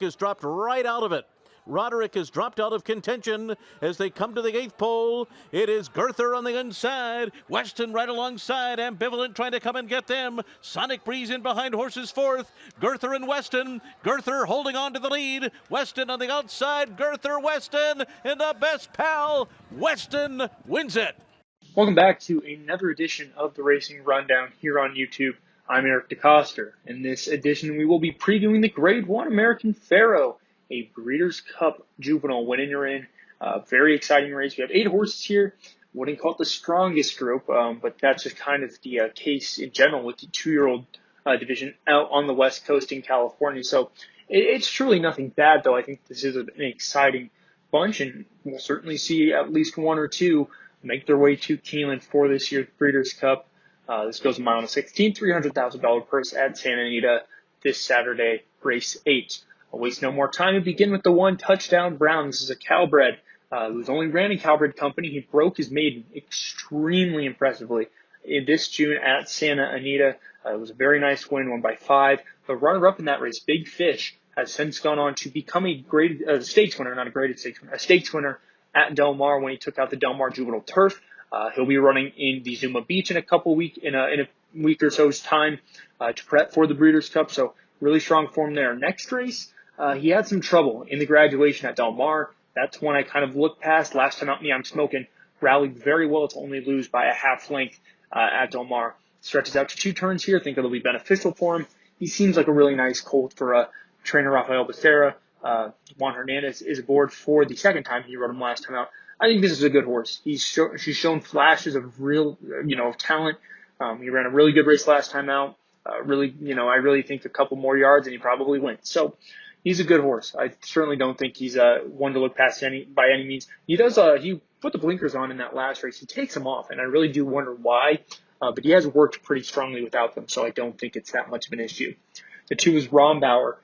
Is dropped right out of it. Roderick is dropped out of contention as they come to the 8th pole. It is Girther on the inside. Weston right alongside. Ambivalent trying to come and get them. Sonic Breeze in behind horses 4th. Girther and Weston. Girther holding on to the lead. Weston on the outside. Girther, Weston, and the best pal. Weston wins it. Welcome back to another edition of the Racing Rundown here on YouTube. I'm Eric DeCoster. In this edition, we will be previewing the Grade 1 American Pharoah, a Breeders' Cup Juvenile winning you're in. Very exciting race. We have 8 horses here. Wouldn't call it the strongest group, but that's just kind of the case in general with the 2-year-old division out on the West Coast in California. So it's truly nothing bad, though. I think this is an exciting bunch, and we'll certainly see at least 1 or 2 make their way to Keeneland for this year's Breeders' Cup. This goes a mile and a 16, $300,000 purse at Santa Anita this Saturday, race 8. I'll waste no more time and begin with the 1 Touchdown Brown. This is a Calbred who's only ran in Calbred Company. He broke his maiden extremely impressively in this June at Santa Anita. It was a very nice win, won by 5. The runner-up in that race, Big Fish, has since gone on to become a graded stakes winner, not a graded stakes winner, a stakes winner at Del Mar when he took out the Del Mar Juvenile Turf. He'll be running in the Zuma Beach in a week or so's time to prep for the Breeders' Cup. So really strong form there. Next race, he had some trouble in the graduation at Del Mar. That's one I kind of looked past. Last time out, I'm smoking. Rallied very well to only lose by a half length at Del Mar. Stretches out to 2 turns here. I think it'll be beneficial for him. He seems like a really nice colt for trainer Rafael Becerra. Juan Hernandez is aboard for the second time. He rode him last time out. I think this is a good horse. She's shown flashes of real, talent. He ran a really good race last time out. I really think a couple more yards and he probably wins. So he's a good horse. I certainly don't think he's one to look past by any means. He put the blinkers on in that last race. He takes them off, and I really do wonder why. But he has worked pretty strongly without them, so I don't think it's that much of an issue. The 2 is Rombauer.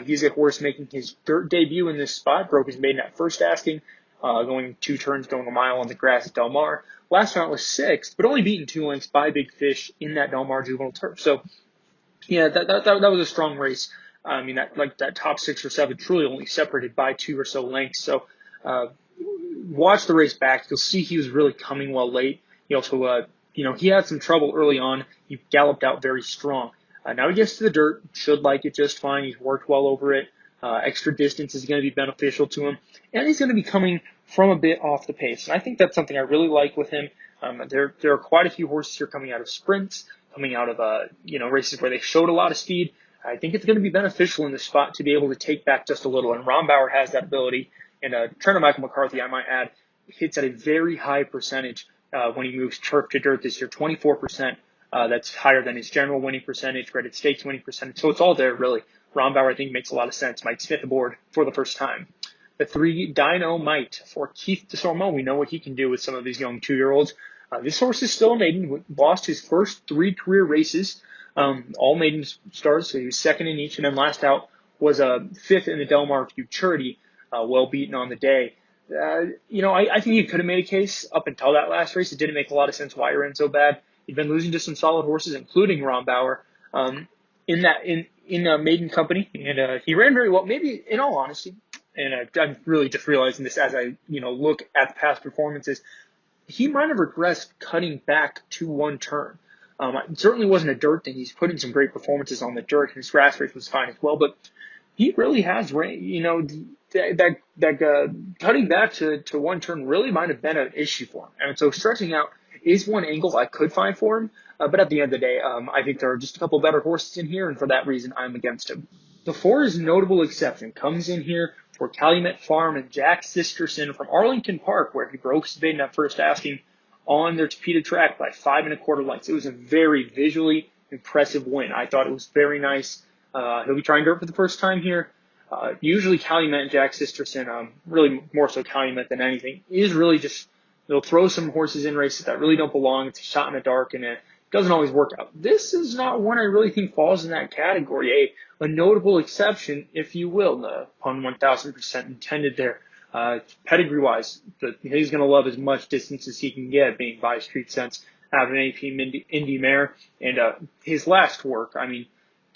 He's a horse making his third debut in this spot. Broke his maiden at first asking. Going 2 turns, going a mile on the grass at Del Mar. Last time out was 6th, but only beaten 2 lengths by Big Fish in that Del Mar Juvenile Turf. So, yeah, that was a strong race. I mean, that top 6 or 7 truly only separated by 2 or so lengths. So, watch the race back. You'll see he was really coming well late. He also, he had some trouble early on. He galloped out very strong. Now he gets to the dirt, should like it just fine. He's worked well over it. Extra distance is going to be beneficial to him. And he's going to be coming from a bit off the pace. And I think that's something I really like with him. There are quite a few horses here coming out of sprints, coming out of, races where they showed a lot of speed. I think it's going to be beneficial in this spot to be able to take back just a little. And Rombauer has that ability. And trainer Michael McCarthy, I might add, hits at a very high percentage when he moves turf to dirt this year, 24%. That's higher than his general winning percentage, graded stakes winning percentage. So it's all there, really. Rombauer, I think, makes a lot of sense. Mike Smith aboard for the first time. The 3 Dynamite for Keith DeSormeau. We know what he can do with some of these young 2-year-olds. This horse is still a maiden. Lost his first 3 career races, all maiden starts. So he was second in each, and then last out was 5th in the Del Mar Futurity, well beaten on the day. I think he could have made a case up until that last race. It didn't make a lot of sense why he ran so bad. He'd been losing to some solid horses, including Rombauer, in maiden company, and he ran very well. Maybe, in all honesty, and I'm really just realizing this as I look at the past performances, he might have regressed cutting back to 1 turn. It certainly wasn't a dirt thing. He's put in some great performances on the dirt, and his grass race was fine as well. But he really has ran. That cutting back to 1 turn really might have been an issue for him. And so stretching out is one angle I could find for him. But at the end of the day, I think there are just a couple better horses in here, and for that reason, I'm against him. The 4 is Notable Exception. Comes in here for Calumet Farm and Jack Sisterson from Arlington Park, where he broke his maiden at first asking on their Topeka track by 5 1/4 lengths. It was a very visually impressive win. I thought it was very nice. He'll be trying dirt for the first time here. Usually Calumet and Jack Sisterson, really more so Calumet than anything, is really just, they'll throw some horses in races that really don't belong. It's a shot in the dark, and it doesn't always work out. This is not one I really think falls in that category. A notable exception, if you will. The pun 1000% intended there. Pedigree-wise, he's going to love as much distance as he can get, being by Street Sense out of an AP Indy mare. And his last work, I mean,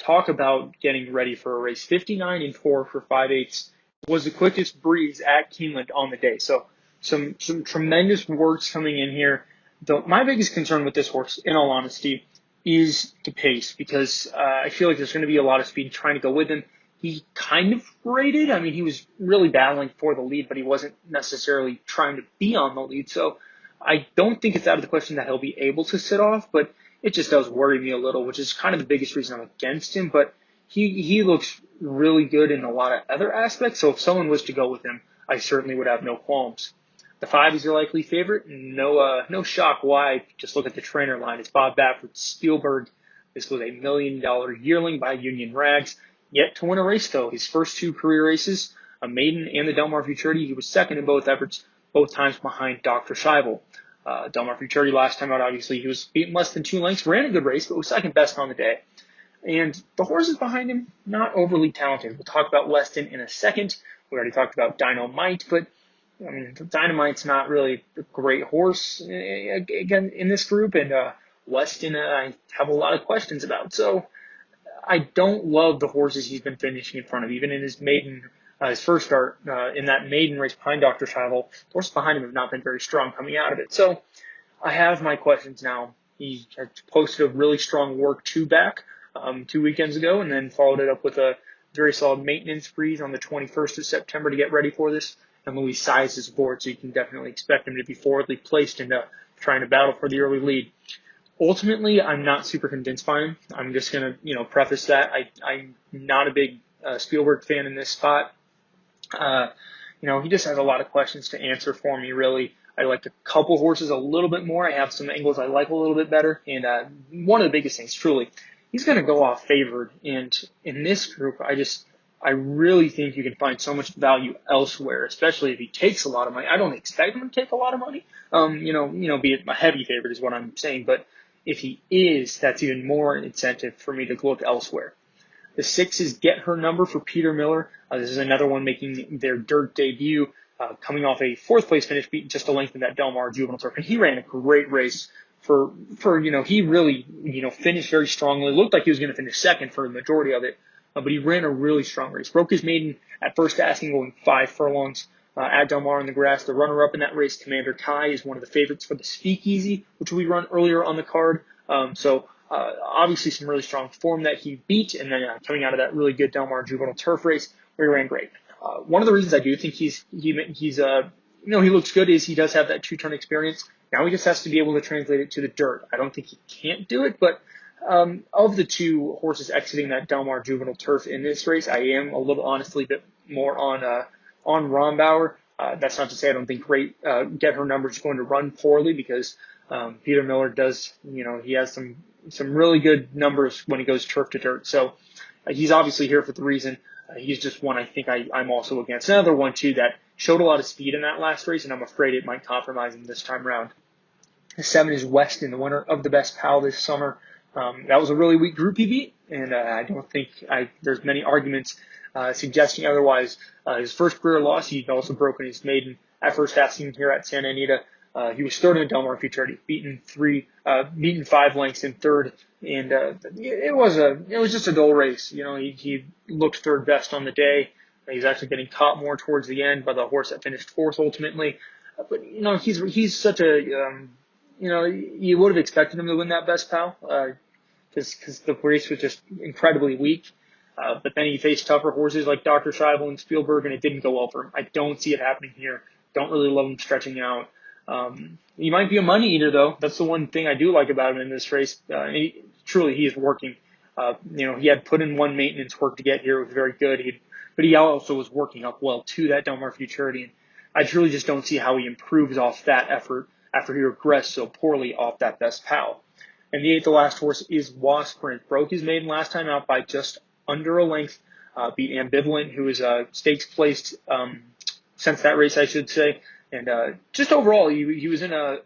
talk about getting ready for a race. 59 and 4 for 5/8 was the quickest breeze at Keeneland on the day. So some tremendous works coming in here. My biggest concern with this horse, in all honesty, is the pace, because I feel like there's going to be a lot of speed trying to go with him. He kind of rated. I mean, he was really battling for the lead, but he wasn't necessarily trying to be on the lead. So I don't think it's out of the question that he'll be able to sit off, but it just does worry me a little, which is kind of the biggest reason I'm against him. But he looks really good in a lot of other aspects. So if someone was to go with him, I certainly would have no qualms. The 5 is your likely favorite. No shock why. Just look at the trainer line. It's Bob Baffert Spielberg. This was $1 million yearling by Union Rags. Yet to win a race, though. His first 2 career races, a maiden and the Del Mar Futurity, he was second in both efforts, both times behind Dr. Scheibel. Del Mar Futurity last time out, obviously, he was beaten less than 2 lengths, ran a good race, but was second best on the day. And the horses behind him, not overly talented. We'll talk about Weston in a second. We already talked about Dynamite, but I mean, Dynamite's not really a great horse again in this group, and Weston I have a lot of questions about. So I don't love the horses he's been finishing in front of, even in his first start in that maiden race behind Dr. Scheibel. The horses behind him have not been very strong coming out of it. So I have my questions now. He had posted a really strong work 2 back 2 weekends ago, and then followed it up with a very solid maintenance freeze on the 21st of September to get ready for this. And Louis sized his board, so you can definitely expect him to be forwardly placed and trying to battle for the early lead. Ultimately, I'm not super convinced by him. I'm just going to, preface that. I'm not a big Spielberg fan in this spot. He just has a lot of questions to answer for me, really. I like a couple horses a little bit more. I have some angles I like a little bit better. And one of the biggest things, truly, he's going to go off favored. And in this group, I really think you can find so much value elsewhere, especially if he takes a lot of money. I don't expect him to take a lot of money. Be it a heavy favorite is what I'm saying. But if he is, that's even more incentive for me to look elsewhere. The 6 is Get Her Number for Peter Miller. This is another one making their dirt debut, coming off a 4th place finish, beating just a length in that Del Mar Juvenile Turf. And he ran a great race he really, finished very strongly. Looked like he was going to finish second for the majority of it. But he ran a really strong race. Broke his maiden at first asking, going 5 furlongs at Del Mar in the grass. The runner-up in that race, Commander Ty, is one of the favorites for the Speakeasy, which we run earlier on the card. Obviously some really strong form that he beat, and then coming out of that really good Del Mar Juvenile Turf race where he ran great. One of the reasons I do think he looks good is he does have that 2-turn experience. Now he just has to be able to translate it to the dirt. I don't think he can't do it, but of the 2 horses exiting that Del Mar Juvenile Turf in this race, I am a little honestly bit more on Rombauer. That's not to say I don't think Get Her Number is going to run poorly, because Peter Miller does, he has some really good numbers when he goes turf to dirt. So he's obviously here for the reason. He's just one I think I'm also against. Another one, too, that showed a lot of speed in that last race, and I'm afraid it might compromise him this time around. The 7 is Weston, the winner of the Best Pal this summer. That was a really weak group he beat, and I don't think there's many arguments suggesting otherwise. His first career loss, he'd also broken his maiden at first asking here at Santa Anita. He was third in the Del Mar Futurity, beaten 5 lengths in third, and it was just a dull race. He looked third best on the day. He's actually getting caught more towards the end by the horse that finished 4th ultimately. But he's such a you would have expected him to win that Best Pal, because the race was just incredibly weak. But then he faced tougher horses like Dr. Scheibel and Spielberg, and it didn't go well for him. I don't see it happening here. Don't really love him stretching out. He might be a money eater, though. That's the one thing I do like about him in this race. He is working. He had put in 1 maintenance work to get here. It was very good. But he also was working up well to that Del Mar Futurity. And I truly just don't see how he improves off that effort after he regressed so poorly off that Best Pal. And the 8th, the last horse, is Wasprint. Broke his maiden last time out by just under a length. Beat Ambivalent, who is stakes placed since that race, I should say. And just overall, he was in it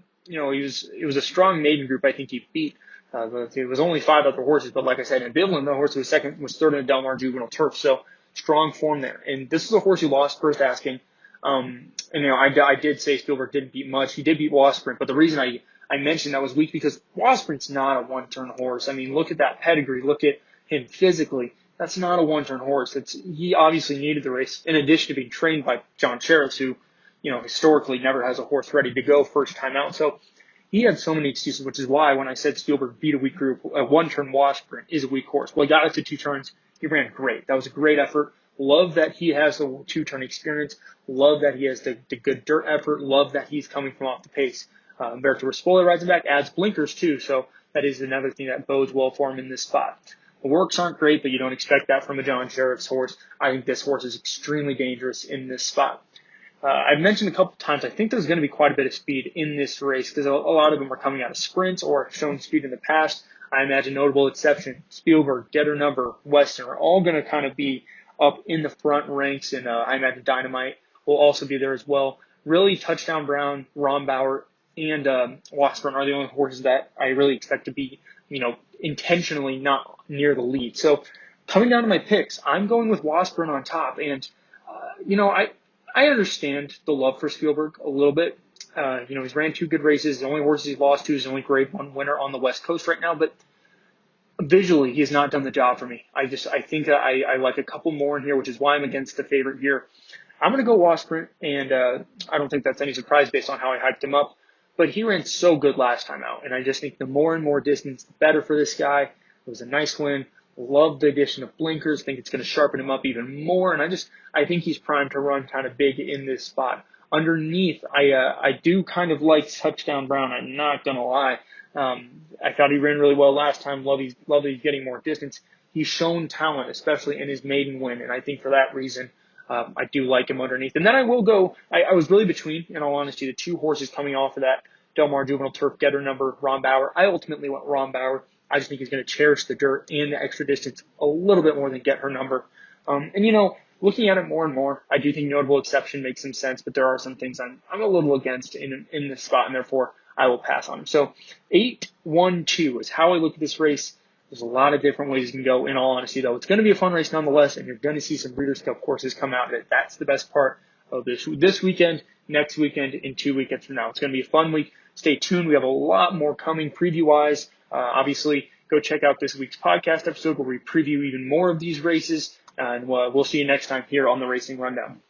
was a strong maiden group I think he beat. It was only 5 other horses, but like I said, Ambivalent, the horse who was third in the Del Mar Juvenile Turf, so strong form there. And this is a horse who lost first asking. I did say Spielberg didn't beat much. He did beat Wasprint, but the reason I mentioned that was weak because Wasprint's not a 1-turn horse. I mean, look at that pedigree. Look at him physically, that's not a one-turn horse. He obviously needed the race in addition to being trained by John Sheriffs, who, historically never has a horse ready to go first time out. So he had so many excuses, which is why when I said Spielberg beat a weak group, a one-turn Washburn is a weak horse. Well, he got it to 2 turns. He ran great. That was a great effort. Love that he has the 2-turn experience. Love that he has the good dirt effort. Love that he's coming from off the pace. Umberto Raspola rides him back, adds blinkers too, so that is another thing that bodes well for him in this spot. The works aren't great, but you don't expect that from a John Sheriff's horse. I think this horse is extremely dangerous in this spot. I've mentioned a couple times, I think there's going to be quite a bit of speed in this race because a lot of them are coming out of sprints or have shown speed in the past. I imagine notable exception, Spielberg, Getter Number, Weston are all going to kind of be up in the front ranks, and I imagine Dynamite will also be there as well. Really, Touchdown Brown, Rombauer, and Washburn are the only horses that I really expect to be, intentionally not near the lead. So coming down to my picks, I'm going with Washburn on top, and I understand the love for Spielberg a little bit. He's ran 2 good races. The only horses he's lost to is the only Grade 1 winner on the West Coast right now. But visually, he has not done the job for me. I think I like a couple more in here, which is why I'm against the favorite here. I'm going to go Washburn, and I don't think that's any surprise based on how I hyped him up. But he ran so good last time out, and I just think the more and more distance, the better for this guy. It was a nice win. Love the addition of blinkers. Think it's going to sharpen him up even more, and I think he's primed to run kind of big in this spot. Underneath, I do kind of like Touchdown Brown. I'm not going to lie. I thought he ran really well last time. Love that he's getting more distance. He's shown talent, especially in his maiden win, and I think for that reason, I do like him underneath. And then I will go, I was really between, in all honesty, the 2 horses coming off of that Del Mar Juvenile Turf Getter Number, Rombauer. I ultimately went Rombauer. I just think he's going to cherish the dirt and the extra distance a little bit more than Get Her Number. Looking at it more and more, I do think Notable Exception makes some sense, but there are some things I'm a little against in this spot, and therefore I will pass on him. So 8-1-2 is how I look at this race. There's a lot of different ways you can go. In all honesty, though, it's going to be a fun race nonetheless, and you're going to see some Breeders' Cup courses come out of it. That's the best part of this weekend, next weekend, and 2 weekends from now. It's going to be a fun week. Stay tuned. We have a lot more coming preview-wise. Obviously, go check out this week's podcast episode where we preview even more of these races, and we'll see you next time here on the Racing Rundown.